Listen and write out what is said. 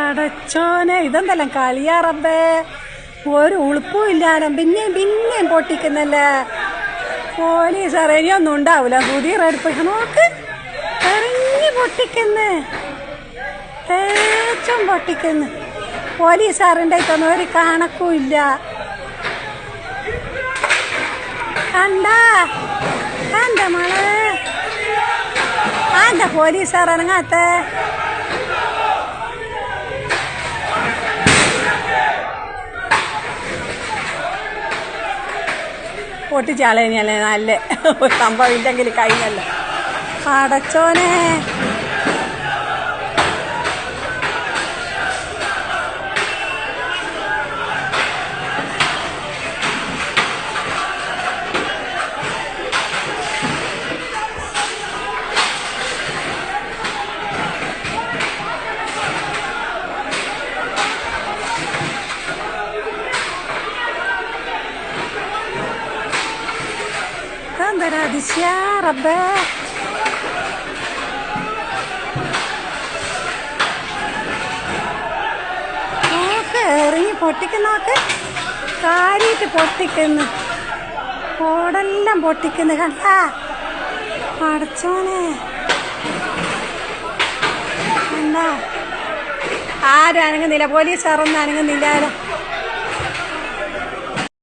പടച്ചോനെ ഇതെന്തെല്ലാം കളിയാറമ്പേ, ഒരു ഉളുപ്പും ഇല്ലാലും പിന്നെയും പൊട്ടിക്കുന്നല്ലേ. പോലീസ് ഇനിയൊന്നും ഉണ്ടാവില്ല. പുതിയ എടുപ്പിട്ട് നോക്ക്, എറിഞ്ഞ് പൊട്ടിക്കുന്നു, തേച്ചും പൊട്ടിക്കുന്നു. പോലീസുകാരുടെ ഇതൊന്നും ഒരു കണക്കും ഇല്ല. കണ്ട മോളെ, പോലീസുകാർ ഇറങ്ങാത്ത പൊട്ടിച്ചാളേനല്ലേ നല്ല സംഭവം ഇല്ലെങ്കിൽ കഴിഞ്ഞല്ല. അടച്ചോനെ എന്തൊരു അതിശയാ റബ്ബേ. നോക്ക്, എറിഞ്ഞ് പൊട്ടിക്കുന്നോക്ക്, കാര്യമായിട്ട് പൊട്ടിക്കുന്നു, കോടെല്ലാം പൊട്ടിക്കുന്നു. കണ്ടാ അടച്ചോനെ, കണ്ടാ ആരും അനങ്ങുന്നില്ല, പോലീസുകാരൊന്നും അനങ്ങുന്നില്ല.